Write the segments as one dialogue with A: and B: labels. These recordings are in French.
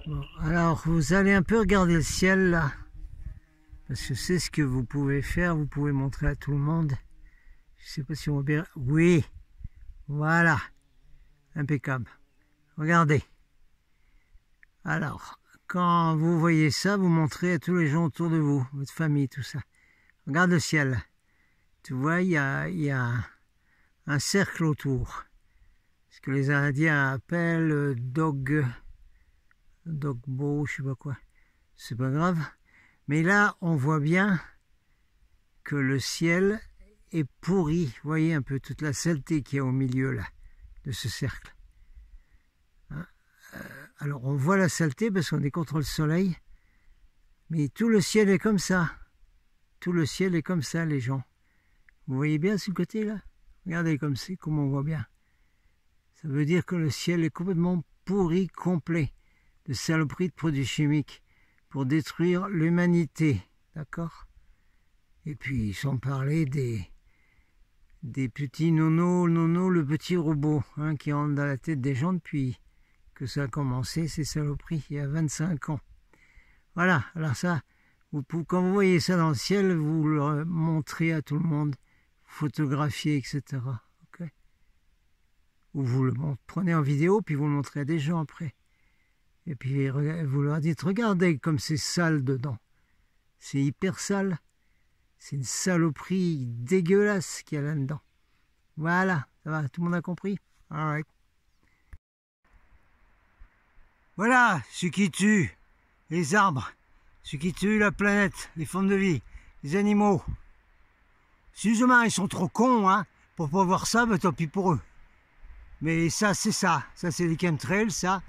A: Bon, alors vous allez un peu regarder le ciel là, parce que c'est ce que vous pouvez faire, vous pouvez montrer à tout le monde. Je sais pas si on va bien. Oui, voilà, impeccable. Regardez. Alors, quand vous voyez ça, vous montrez à tous les gens autour de vous, votre famille, tout ça. Regarde le ciel. Tu vois, il y a un cercle autour. Ce que les Indiens appellent dogbo, je sais pas quoi. C'est pas grave. Mais là, on voit bien que le ciel est pourri. Vous voyez un peu toute la saleté qu'il y a au milieu là, de ce cercle. Hein? Alors on voit la saleté parce qu'on est contre le soleil. Mais tout le ciel est comme ça. Tout le ciel est comme ça, les gens. Vous voyez bien ce côté là? Regardez comme c'est, comment on voit bien. Ça veut dire que le ciel est complètement pourri, complet, de saloperies de produits chimiques pour détruire l'humanité, d'accord? Et puis, sans parler des petits nonos, le petit robot, hein, qui rentre dans la tête des gens depuis que ça a commencé, ces saloperies, il y a 25 ans. Voilà, alors ça, quand vous voyez ça dans le ciel, vous le montrez à tout le monde, photographiez, etc. Okay? Ou vous le prenez en vidéo, puis vous le montrez à des gens après. Et puis vous leur dites, regardez comme c'est sale dedans. C'est hyper sale. C'est une saloperie dégueulasse qu'il y a là-dedans. Voilà, ça va, tout le monde a compris? All right. Voilà ce qui tue les arbres, ce qui tue la planète, les formes de vie, les animaux. Si les humains, ils sont trop cons, hein, pour pas voir ça, ben tant pis pour eux. Mais ça, c'est ça. Ça, c'est les chemtrails, ça.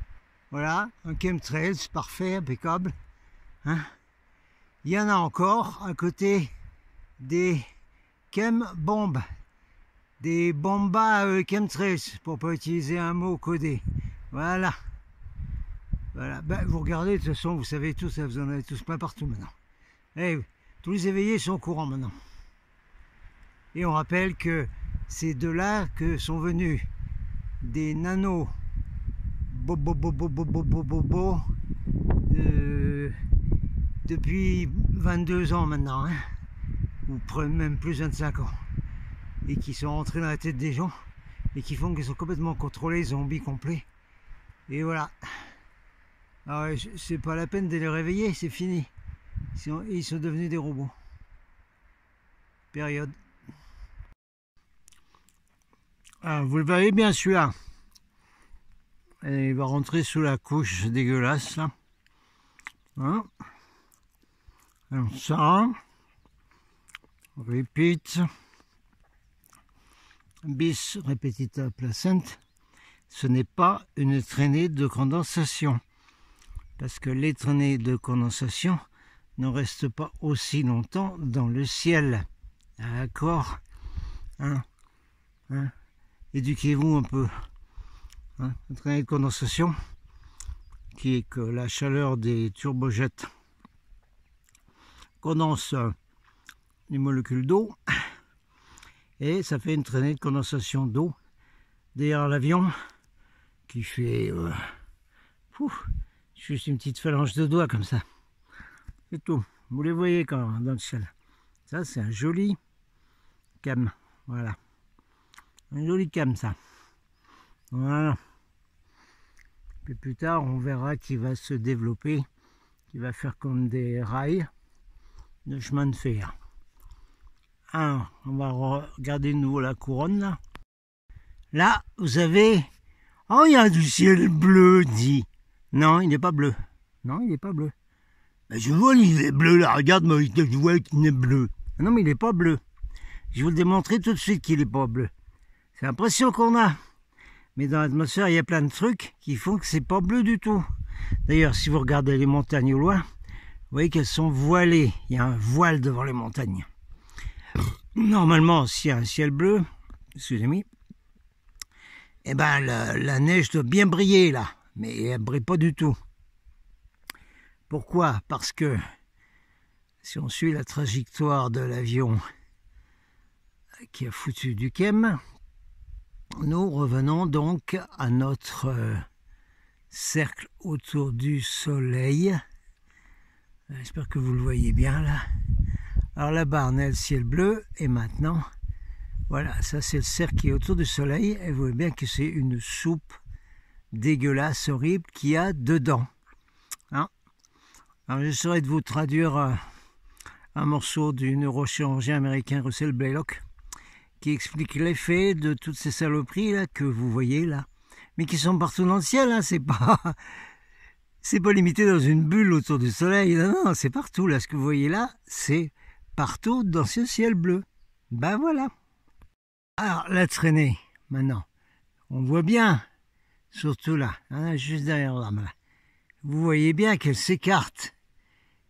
A: Voilà, un chemtrail, c'est parfait, impeccable. Hein. Il y en a encore à côté des chem-bombes, des bombas chemtrails, pour pas utiliser un mot codé. Voilà. Voilà. Ben, vous regardez, de toute façon, vous savez tous, vous en avez tous plein partout maintenant. Et tous les éveillés sont au courant maintenant. Et on rappelle que c'est de là que sont venus des nanos depuis 22 ans maintenant, hein, ou même plus de 25 ans, et qui sont rentrés dans la tête des gens et qui font qu'ils sont complètement contrôlés, zombies complets. Et voilà. Alors c'est pas la peine de les réveiller, c'est fini. Ils sont devenus des robots. Période. Alors, vous le voyez bien celui-là. Et il va rentrer sous la couche dégueulasse là. Hein? Alors ça, repeat, bis repetita placent, ce n'est pas une traînée de condensation. Parce que les traînées de condensation ne restent pas aussi longtemps dans le ciel. D'accord? Hein? Hein? Éduquez-vous un peu. Hein? Une traînée de condensation, qui est que la chaleur des turbojets condense les molécules d'eau, et ça fait une traînée de condensation d'eau derrière l'avion, qui fait juste une petite phalange de doigts comme ça. C'est tout. Vous les voyez quand dans le ciel. Ça, c'est un joli cam. Voilà. Un joli cam, ça. Voilà. Puis plus tard, on verra qu'il va se développer, qu'il va faire comme des rails de chemin de fer. Alors, on va regarder de nouveau la couronne, là. Là, vous avez... Oh, il y a du ciel bleu, dit. Non, il n'est pas bleu. Non, il n'est pas bleu.
B: Ben, je vois, il est bleu là, regarde, moi, je vois qu'il est bleu.
A: Non, mais il n'est pas bleu. Je vais vous le démontrer tout de suite qu'il n'est pas bleu. C'est l'impression qu'on a. Mais dans l'atmosphère, il y a plein de trucs qui font que c'est pas bleu du tout. D'ailleurs, si vous regardez les montagnes au loin, vous voyez qu'elles sont voilées. Il y a un voile devant les montagnes. Normalement, s'il y a un ciel bleu, excusez-moi, eh ben la neige doit bien briller là, mais elle ne brille pas du tout. Pourquoi? Parce que si on suit la trajectoire de l'avion qui a foutu du Kem, nous revenons donc à notre cercle autour du soleil. J'espère que vous le voyez bien là. Alors là-bas on a le ciel bleu et maintenant, voilà, ça c'est le cercle qui est autour du soleil et vous voyez bien que c'est une soupe dégueulasse, horrible qu'il y a dedans. Hein? Alors j'essaierai de vous traduire un morceau du neurochirurgien américain Russell Blaylock qui explique l'effet de toutes ces saloperies là que vous voyez là, mais qui sont partout dans le ciel, hein, c'est pas limité dans une bulle autour du soleil, non, non, c'est partout là, ce que vous voyez là, c'est partout dans ce ciel bleu. Ben voilà. Alors la traînée, maintenant, on voit bien, surtout là, hein, juste derrière l'arme là, vous voyez bien qu'elle s'écarte.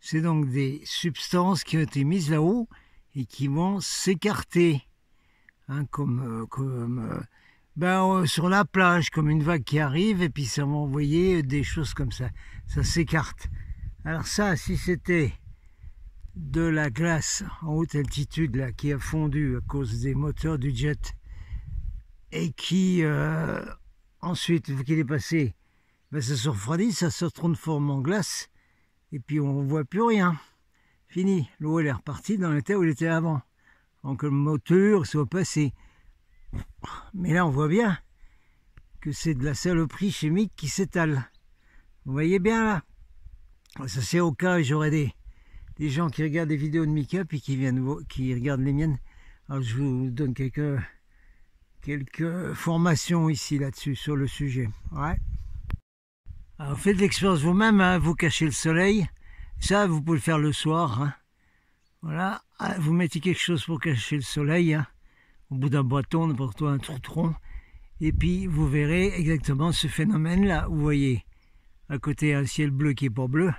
A: C'est donc des substances qui ont été mises là-haut et qui vont s'écarter. Hein, sur la plage, comme une vague qui arrive, et puis ça va envoyer des choses comme ça. Ça s'écarte. Alors ça, si c'était de la glace en haute altitude là, qui a fondu à cause des moteurs du jet, et qui ensuite, vu qu'il est passé, ben, ça se refroidit, ça se transforme en glace, et puis on ne voit plus rien. Fini, l'eau elle est repartie dans l'état où elle était avant. Donc le moteur soit passé. Mais là on voit bien que c'est de la saloperie chimique qui s'étale. Vous voyez bien là. Ça c'est au cas où j'aurais des gens qui regardent des vidéos de make-up et qui regardent les miennes. Alors je vous donne quelques formations ici là-dessus sur le sujet. Ouais. Alors faites l'expérience vous-même, hein, vous cachez le soleil. Ça vous pouvez le faire le soir. Hein. Voilà, vous mettez quelque chose pour cacher le soleil, hein, au bout d'un bâton, n'importe quoi, un trou-tronc, et puis vous verrez exactement ce phénomène-là. Vous voyez, à côté un ciel bleu qui n'est pas bleu,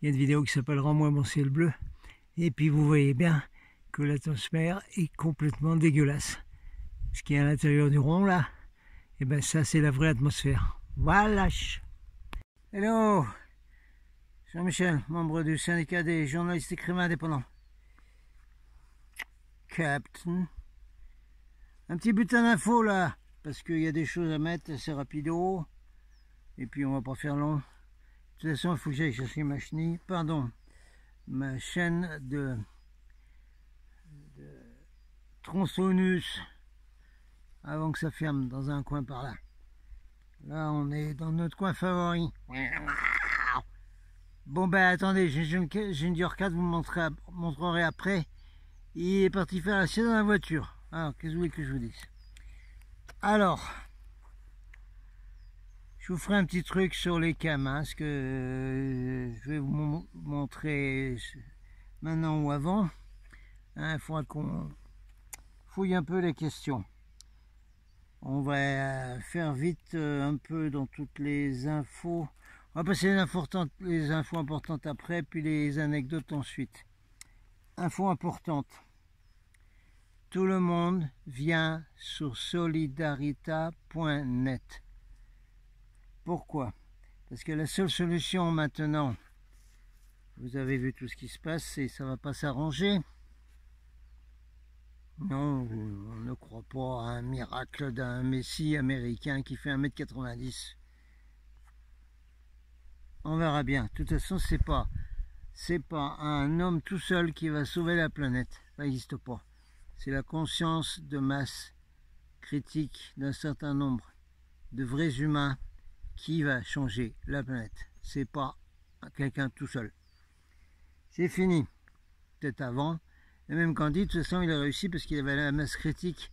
A: il y a une vidéo qui s'appelle « Rends-moi mon ciel bleu », et puis vous voyez bien que l'atmosphère est complètement dégueulasse. Ce qui est à l'intérieur du rond, là, et ben ça c'est la vraie atmosphère. Voilà. Hello, Jean-Michel, membre du syndicat des journalistes écrivains indépendants. Captain. Un petit bulletin d'info là, parce qu'il y a des choses à mettre assez rapido. Et puis on va pas faire long. De toute façon, il faut que j'aille chercher ma chenille. Pardon, ma chaîne de tronçonus avant que ça ferme dans un coin par là. Là, on est dans notre coin favori. Bon ben attendez, j'ai une Dior 4, vous montrerai après. Il est parti faire la sieste dans la voiture. Alors, qu'est-ce que vous voulez que je vous dise? Alors, je vous ferai un petit truc sur les cams, hein, ce que je vais vous montrer maintenant ou avant. Il faudra qu'on fouille un peu les questions. On va faire vite un peu dans toutes les infos. On va passer les infos importantes après, puis les anecdotes ensuite. Info importante. Tout le monde vient sur solidarita.net. Pourquoi? Parce que la seule solution maintenant, vous avez vu tout ce qui se passe et ça ne va pas s'arranger. Non, on ne croit pas à un miracle d'un messie américain qui fait 1,90 m. On verra bien. De toute façon, c'est pas un homme tout seul qui va sauver la planète. Ça n'existe pas. C'est la conscience de masse critique d'un certain nombre de vrais humains qui va changer la planète. C'est pas quelqu'un tout seul. C'est fini. Peut-être avant. Et même Gandhi, de toute façon, il a réussi parce qu'il avait la masse critique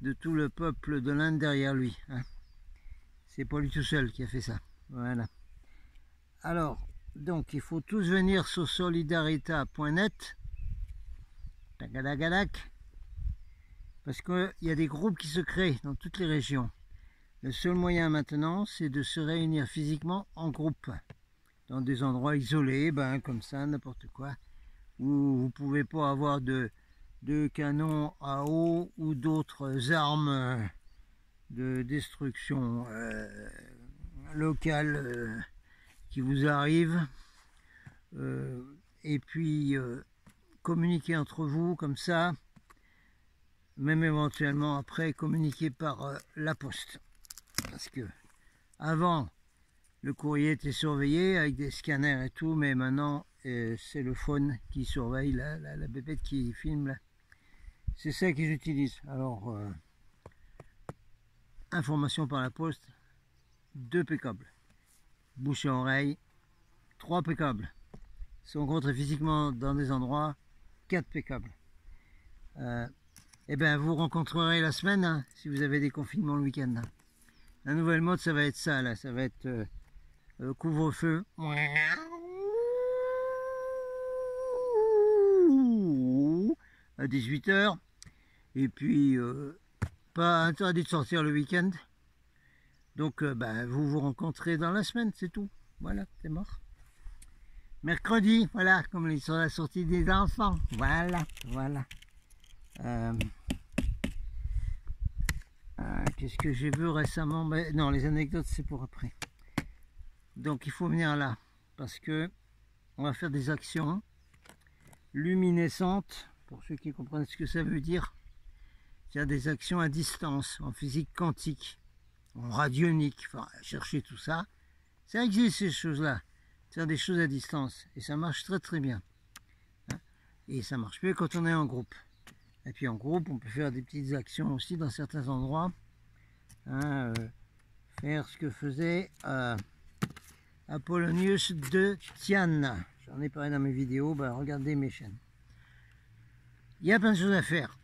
A: de tout le peuple de l'Inde derrière lui. Hein. C'est pas lui tout seul qui a fait ça. Voilà. Alors, Donc il faut tous venir sur solidarita.net, parce qu'il y a des groupes qui se créent dans toutes les régions. Le seul moyen maintenant, c'est de se réunir physiquement en groupe, dans des endroits isolés, comme ça, n'importe quoi, où vous ne pouvez pas avoir de canons à eau ou d'autres armes de destruction locale qui vous arrivent. Et puis, communiquer entre vous comme ça, même éventuellement après communiquer par la poste. Parce que avant, le courrier était surveillé avec des scanners et tout, mais maintenant c'est le phone qui surveille, la bébête qui filme là. C'est ça qu'ils utilisent. Alors, information par la poste, 2 pécables. Bouche à oreille, 3 pécables. Si on rencontre physiquement dans des endroits, 4 pécables. Et vous rencontrerez la semaine, hein, si vous avez des confinements le week-end. Hein. La nouvelle mode, ça va être ça, là. Ça va être couvre-feu. À 18 h. Et puis, pas interdit de sortir le week-end. Donc, vous vous rencontrez dans la semaine, c'est tout. Voilà, c'est mort. Mercredi, voilà, comme sur la sortie des enfants. Voilà. Qu'est-ce que j'ai vu récemment? Non, les anecdotes, c'est pour après. Donc, il faut venir là, parce que on va faire des actions luminescentes, pour ceux qui comprennent ce que ça veut dire. C'est-à-dire des actions à distance, en physique quantique, en radionique, enfin, chercher tout ça. Ça existe, ces choses-là. C'est-à-dire des choses à distance. Et ça marche très très bien. Hein? Et ça marche mieux quand on est en groupe. Et puis en groupe, on peut faire des petites actions aussi dans certains endroits. Hein, faire ce que faisait Apollonius de Tyane. J'en ai parlé dans mes vidéos, regardez mes chaînes. Il y a plein de choses à faire.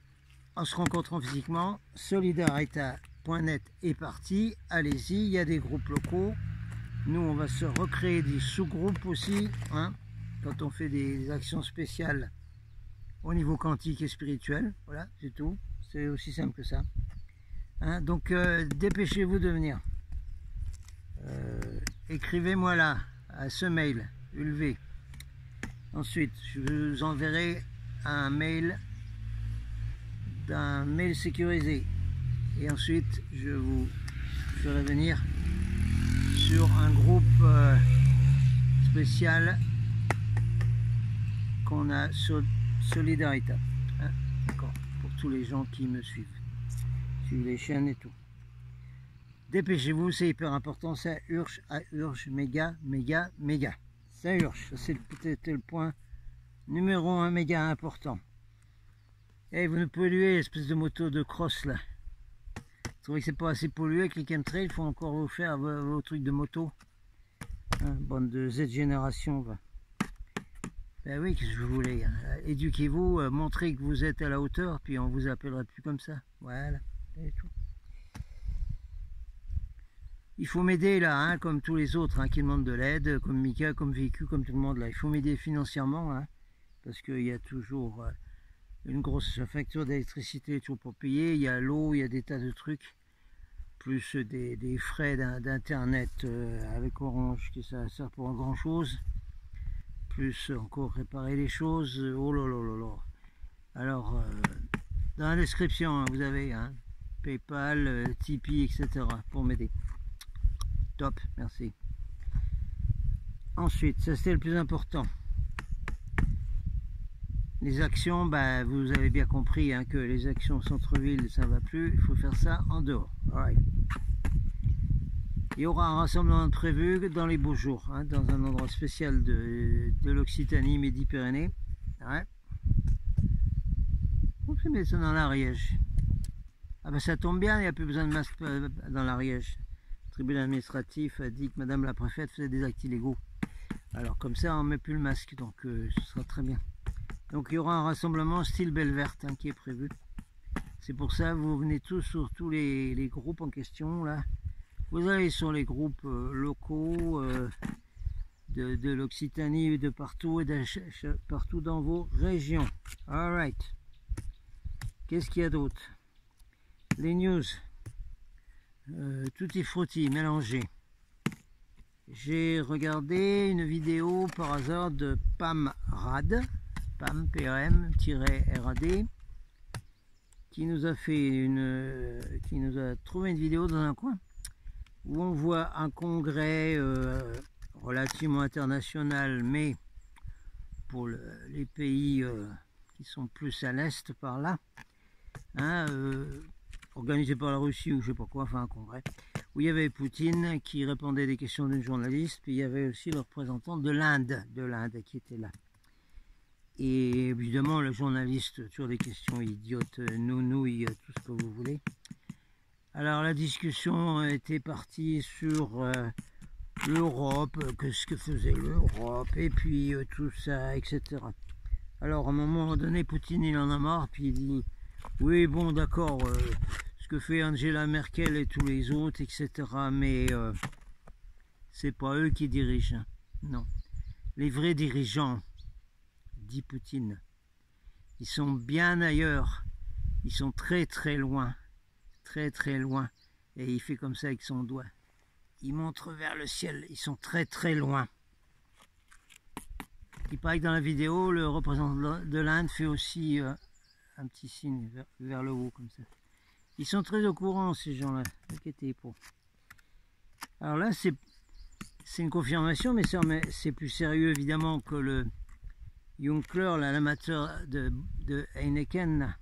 A: En se rencontrant physiquement, solidarita.net est parti. Allez-y, il y a des groupes locaux. Nous, on va se recréer des sous-groupes aussi, hein, quand on fait des actions spéciales au niveau quantique et spirituel. Voilà, c'est tout. C'est aussi simple que ça. Hein, donc, dépêchez-vous de venir. Écrivez-moi là, à ce mail, Ulv. Ensuite, je vous enverrai un mail d'un mail sécurisé. Et ensuite, je vous ferai venir sur un groupe spécial qu'on a sur Solidarita. Hein, d'accord, pour tous les gens qui me suivent. Suivent les chaînes et tout. Dépêchez-vous, c'est hyper important, ça urge, méga. Ça urge, c'est peut-être le point numéro 1 méga important. Et vous ne polluez l'espèce de moto de cross là. Vous trouvez que c'est pas assez pollué avec les chemtrails, il faut encore vous faire vos trucs de moto. Hein, bande de Z génération. Ben oui, qu'est-ce que vous voulez. Éduquez-vous, montrez que vous êtes à la hauteur, puis on vous appellera plus comme ça. Voilà, et tout. Il faut m'aider là, hein, comme tous les autres hein, qui demandent de l'aide, comme Mika, comme Vécu, comme tout le monde là. Il faut m'aider financièrement, hein, parce qu'il y a toujours une grosse facture d'électricité toujours pour payer. Il y a l'eau, il y a des tas de trucs, plus des frais d'internet avec Orange, qui ça sert pour un grand chose. Plus encore réparer les choses. Oh là là là là. Alors, dans la description, hein, vous avez hein, PayPal, Tipeee, etc. pour m'aider. Top, merci. Ensuite, ça c'était le plus important. Les actions, vous avez bien compris hein, que les actions centre-ville, ça ne va plus. Il faut faire ça en dehors. Right. Il y aura un rassemblement prévu dans les beaux jours, hein, dans un endroit spécial de l'Occitanie, Midi-Pyrénées. Ouais. On peut mettre ça dans l'Ariège. Ah ça tombe bien, il n'y a plus besoin de masque dans l'Ariège. Le tribunal administratif a dit que Madame la préfète faisait des actes illégaux. Alors comme ça, on ne met plus le masque, donc ce sera très bien. Donc il y aura un rassemblement style Belle Verte hein, qui est prévu. C'est pour ça vous venez tous sur tous les groupes en question là. Vous allez sur les groupes locaux de l'Occitanie et de partout, partout dans vos régions. Alright. Qu'est-ce qu'il y a d'autre? Les news. Tutti frutti mélangé. J'ai regardé une vidéo par hasard de Pam Rad, Pam PAM-RAD, qui nous a trouvé une vidéo dans un coin où on voit un congrès relativement international, mais pour les pays qui sont plus à l'est par là, hein, organisé par la Russie ou je sais pas quoi, enfin un congrès, où il y avait Poutine qui répondait des questions d'une journaliste, puis il y avait aussi le représentant de l'Inde qui était là. Et évidemment, le journaliste sur des questions idiotes, nounouilles, tout ce que vous voulez. Alors la discussion était partie sur l'Europe, ce que faisait l'Europe, et puis tout ça, etc. Alors à un moment donné, Poutine il en a marre, puis il dit oui bon d'accord, ce que fait Angela Merkel et tous les autres, etc. Mais c'est pas eux qui dirigent, non. Les vrais dirigeants, dit Poutine, ils sont bien ailleurs, ils sont très très loin, et il fait comme ça avec son doigt. Il montre vers le ciel, ils sont très très loin. Il paraît que dans la vidéo, le représentant de l'Inde fait aussi un petit signe vers le haut comme ça. Ils sont très au courant ces gens-là, inquiétez pas. Alors là c'est une confirmation, mais c'est plus sérieux évidemment que le Juncker, l'amateur de Heineken,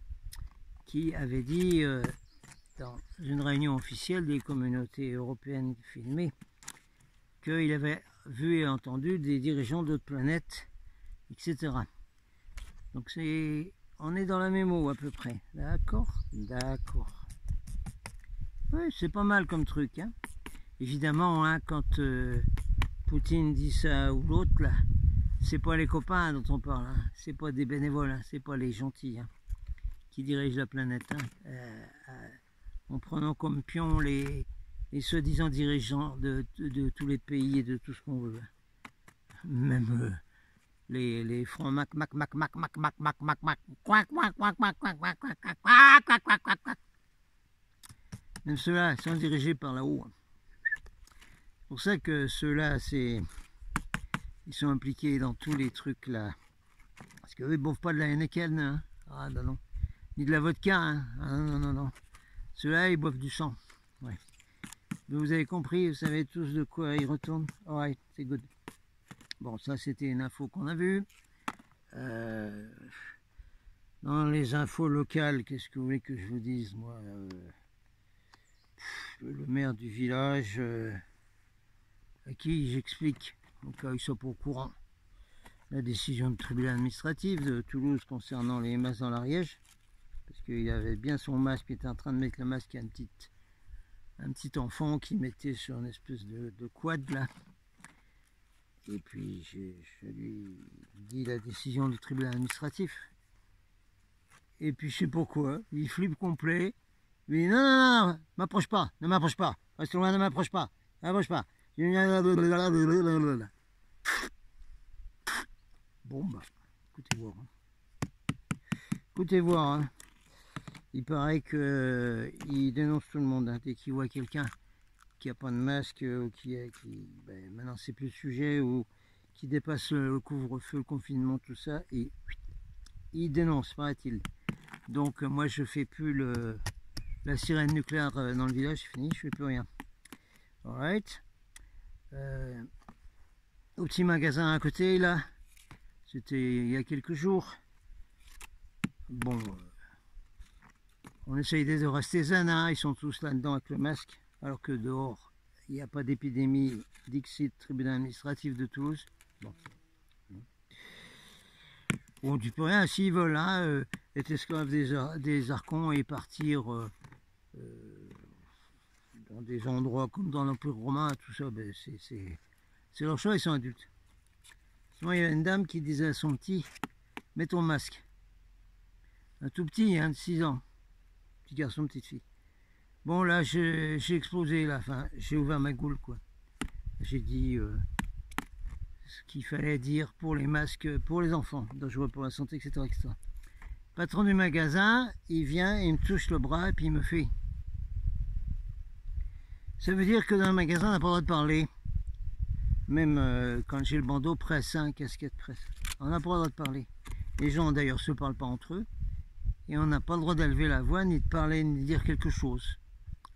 A: qui avait dit dans une réunion officielle des communautés européennes filmées qu'il avait vu et entendu des dirigeants d'autres planètes, etc. Donc on est dans la même eau à peu près, d'accord? D'accord. Oui, c'est pas mal comme truc, hein. Évidemment, hein, quand Poutine dit ça ou l'autre, là, c'est pas les copains dont on parle, hein. C'est pas des bénévoles, hein. C'est pas les gentils, hein, qui dirigent la planète, hein. En prenant comme pion les soi-disant dirigeants de tous les pays et de tout ce qu'on veut. Même les francs mac. Même ceux-là sont dirigés par là-haut. C'est pour ça que ceux-là, ils sont impliqués dans tous les trucs là. Parce qu'eux, ils ne boivent pas de la Heineken, hein. Ah non, non. Ni de la vodka, hein. Ah, non. Ceux-là, ils boivent du sang. Ouais. Mais vous avez compris, vous savez tous de quoi ils retournent. Alright, c'est good. Bon, ça c'était une info qu'on a vue. Dans les infos locales, qu'est-ce que vous voulez que je vous dise, moi le maire du village, à qui j'explique, donc ils sont pas au courant, la décision du tribunal administratif de Toulouse concernant les masques dans l'Ariège, parce qu'il avait bien son masque, il était en train de mettre le masque à un petit enfant qui mettait sur une espèce de quad là. Et puis je lui dis la décision du tribunal administratif. Et puis je sais pourquoi, il flippe complet. Il dit non, m'approche pas, ne m'approche pas, reste loin, ne m'approche pas, Bon bah, écoutez voir, hein. Il paraît qu'il dénonce tout le monde, hein, dès qu'il voit quelqu'un qui n'a pas de masque, ou maintenant c'est plus le sujet, ou qui dépasse le couvre-feu, le confinement, tout ça, et il dénonce, paraît-il. Donc moi je fais plus la sirène nucléaire dans le village, c'est fini, je fais plus rien. Alright. Au petit magasin à côté là, c'était il y a quelques jours. Bon, on essaye de rester zen, hein, ils sont tous là-dedans avec le masque, alors que dehors, il n'y a pas d'épidémie, Dixit, tribunal administratif de Toulouse. Bon, tu peux rien, s'ils veulent, hein, être esclaves des archons et partir dans des endroits comme dans l'Empire romain, tout ça, ben c'est leur choix, ils sont adultes. Sinon, il y a une dame qui disait à son petit, mets ton masque. Un tout petit, hein, de 6 ans. Petit garçon, petite fille. Bon, là, j'ai explosé, là, enfin, j'ai ouvert ma goule, quoi. J'ai dit, ce qu'il fallait dire pour les masques pour les enfants, dangereux pour la santé, etc., etc. Patron du magasin, il vient, il me touche le bras et puis il me fait. Ça veut dire que dans le magasin, on n'a pas le droit de parler. Même quand j'ai le bandeau presse, hein, casquette presse. On n'a pas le droit de parler. Les gens d'ailleurs ne se parlent pas entre eux. Et on n'a pas le droit d'élever la voix, ni de parler, ni de dire quelque chose.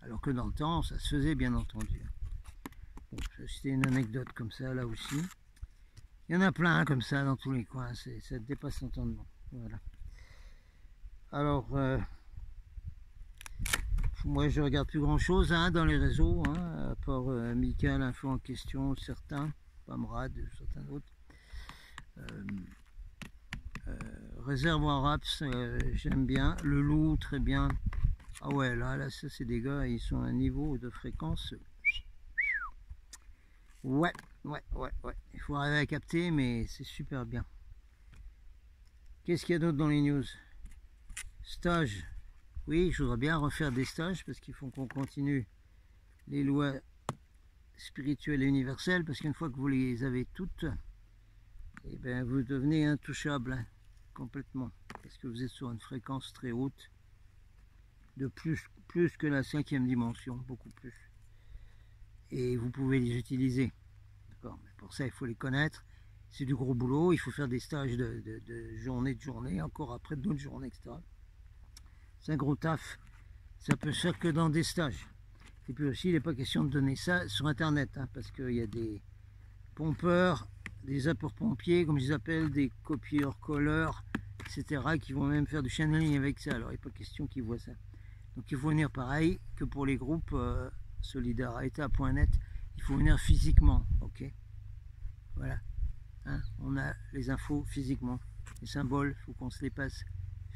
A: Alors que dans le temps, ça se faisait bien entendu. Bon, c'était une anecdote comme ça, là aussi. Il y en a plein comme ça dans tous les coins, ça dépasse l'entendement. Voilà. Alors, moi je regarde plus grand chose hein, dans les réseaux, hein, à part Mika, l'info en question, certains, Pamrad, certains autres. Réservoir Raps, j'aime bien. Le Loup, très bien. Ah ouais, là ça c'est des gars, ils sont à un niveau de fréquence. Ouais. Il faut arriver à capter, mais c'est super bien. Qu'est-ce qu'il y a d'autre dans les news? Stage. Oui, je voudrais bien refaire des stages parce qu'il faut qu'on continue les lois spirituelles et universelles, parce qu'une fois que vous les avez toutes, eh bien, vous devenez intouchable hein, complètement, parce que vous êtes sur une fréquence très haute, de plus que la 5e dimension, beaucoup plus. Et vous pouvez les utiliser. D'accord, mais pour ça, il faut les connaître. C'est du gros boulot, il faut faire des stages de journée, encore après d'autres journées, etc. C'est un gros taf. Ça peut se faire que dans des stages. Et puis aussi, il n'est pas question de donner ça sur Internet, hein, parce qu'il y a des pompeurs, des sapeurs-pompiers, comme je les appelle, des copieurs-colleurs, etc., qui vont même faire du channeling avec ça. Alors, il n'est pas question qu'ils voient ça. Donc, il faut venir pareil que pour les groupes solidarita.net, il faut venir physiquement, ok? Voilà. Hein, on a les infos physiquement. Les symboles, il faut qu'on se les passe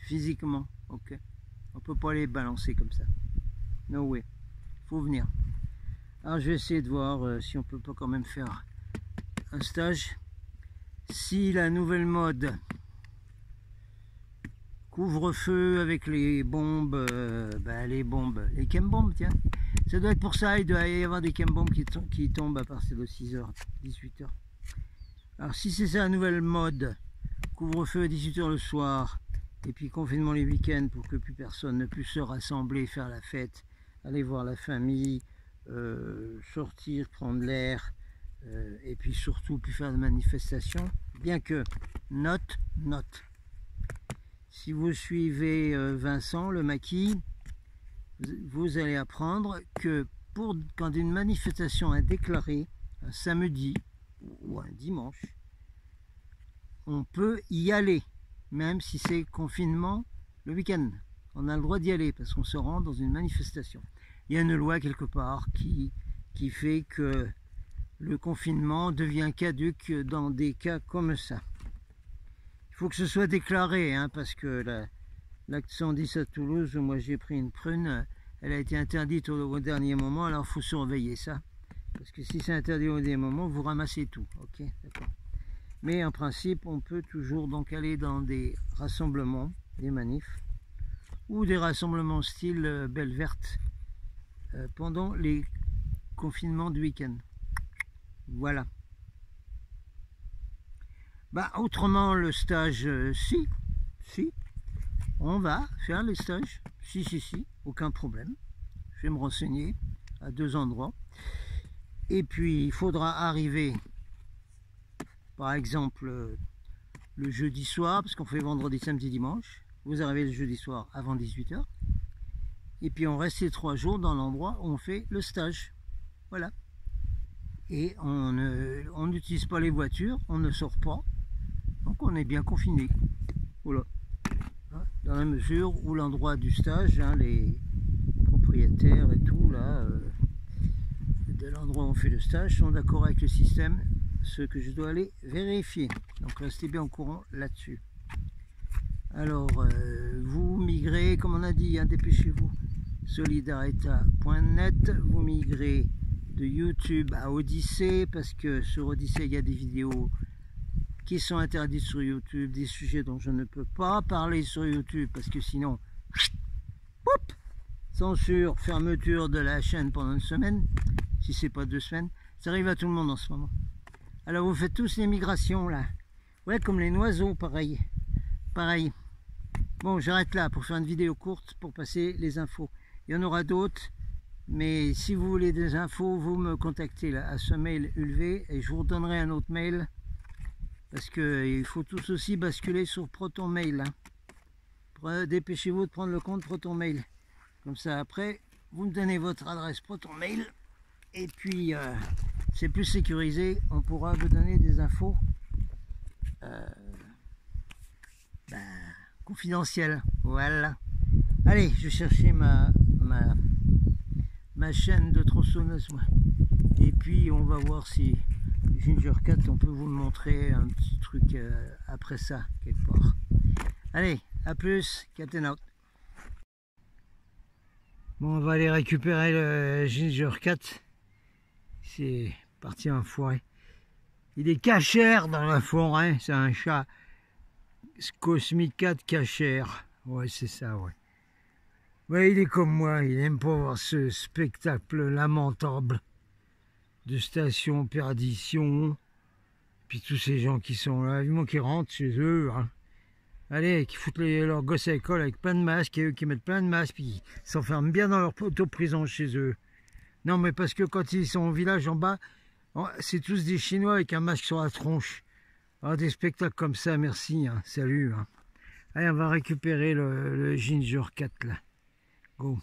A: physiquement, ok? On ne peut pas les balancer comme ça. No way. Il faut venir. Alors je vais essayer de voir si on peut pas quand même faire un stage. Si la nouvelle mode couvre-feu avec les bombes, les chem-bombes, tiens. Ça doit être pour ça, il doit y avoir des chem-bombes qui tombent à partir de 6h, 18h. Alors si c'est ça la nouvelle mode, couvre-feu à 18h le soir, et puis confinement les week-ends pour que plus personne ne puisse se rassembler, faire la fête, aller voir la famille, sortir, prendre l'air, et puis surtout plus faire de manifestations. Bien que, note, si vous suivez Vincent le maquis, vous allez apprendre que quand une manifestation est déclarée un samedi ou un dimanche, on peut y aller. Même si c'est confinement le week-end, on a le droit d'y aller parce qu'on se rend dans une manifestation. Il y a une loi quelque part qui fait que le confinement devient caduc dans des cas comme ça. Il faut que ce soit déclaré, hein, parce que l'acte 110 à Toulouse, où moi j'ai pris une prune, elle a été interdite au dernier moment, alors il faut surveiller ça. Parce que si c'est interdit au dernier moment, vous ramassez tout. Ok, d'accord. Mais en principe, on peut toujours donc aller dans des rassemblements, des manifs, ou des rassemblements style Belle Verte pendant les confinements du week-end. Voilà. Bah, autrement, le stage, si, on va faire les stages. Si, aucun problème. Je vais me renseigner à 2 endroits. Et puis, il faudra arriver, par exemple, le jeudi soir, parce qu'on fait vendredi, samedi, dimanche. Vous arrivez le jeudi soir avant 18h. Et puis, on reste les 3 jours dans l'endroit où on fait le stage. Voilà. Et on n'utilise pas les voitures, on ne sort pas. Donc, on est bien confiné. Voilà. Dans la mesure où l'endroit du stage, hein, les propriétaires et tout, là, de l'endroit où on fait le stage, sont d'accord avec le système, ce que je dois aller vérifier. Donc restez bien au courant là-dessus. Alors, vous migrez, comme on a dit, hein, dépêchez-vous, solidarita.net, vous migrez de YouTube à Odyssée, parce que sur Odyssée, il y a des vidéos qui sont interdites sur YouTube, des sujets dont je ne peux pas parler sur YouTube, parce que sinon, poup, censure, fermeture de la chaîne pendant une semaine, si c'est pas 2 semaines, ça arrive à tout le monde en ce moment. Alors vous faites tous les migrations là. Ouais, comme les oiseaux, pareil. Pareil. Bon, j'arrête là pour faire une vidéo courte pour passer les infos. Il y en aura d'autres, mais si vous voulez des infos, vous me contactez là, à ce mail Ulv et je vous redonnerai un autre mail parce qu'il faut tous aussi basculer sur ProtonMail. Hein. Dépêchez-vous de prendre le compte ProtonMail. Comme ça, après, vous me donnez votre adresse ProtonMail et puis c'est plus sécurisé. On pourra vous donner des infos confidentielles. Voilà. Allez, je vais chercher ma chaîne de tronçonneuse. Et puis, on va voir si Ginger Cat, on peut vous le montrer un petit truc après ça, quelque part. Allez, à plus, cat and out. Bon, on va aller récupérer le Ginger Cat. C'est parti en forêt. Il est cachère dans la forêt, c'est un chat Cosmic Cat cachère. Ouais, c'est ça, ouais. Ouais, il est comme moi, il aime pas voir ce spectacle lamentable de station perdition. Puis tous ces gens qui sont là, vivement qui rentrent chez eux. Hein. Allez, qui foutent leurs gosses à l'école avec plein de masques, et eux qui mettent plein de masques, puis ils s'enferment bien dans leur auto-prison chez eux. Non, mais parce que quand ils sont au village en bas, c'est tous des Chinois avec un masque sur la tronche. Alors, des spectacles comme ça, merci, hein. Salut. Hein. Allez, on va récupérer le Ginger Cat, là. Go.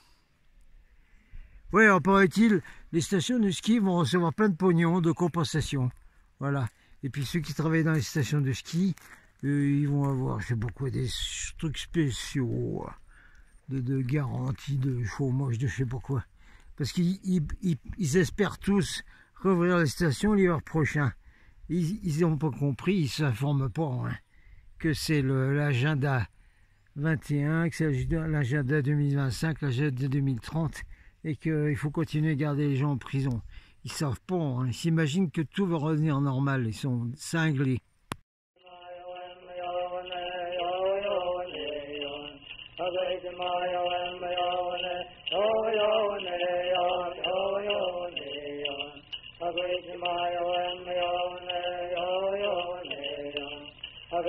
A: Oui, alors paraît-il, les stations de ski vont recevoir plein de pognon, de compensation. Voilà. Et puis ceux qui travaillent dans les stations de ski, ils vont avoir, je sais pas quoi, des trucs spéciaux, de garantie, de chômage, de je sais pas quoi. Parce qu'ils espèrent tous rouvrir les stations l'hiver prochain. Ils n'ont pas compris, ils ne s'informent pas, hein, que c'est l'agenda 21, que c'est l'agenda 2025, l'agenda 2030, et qu'il faut continuer à garder les gens en prison. Ils ne savent pas, hein, ils s'imaginent que tout va revenir normal, ils sont cinglés. Hare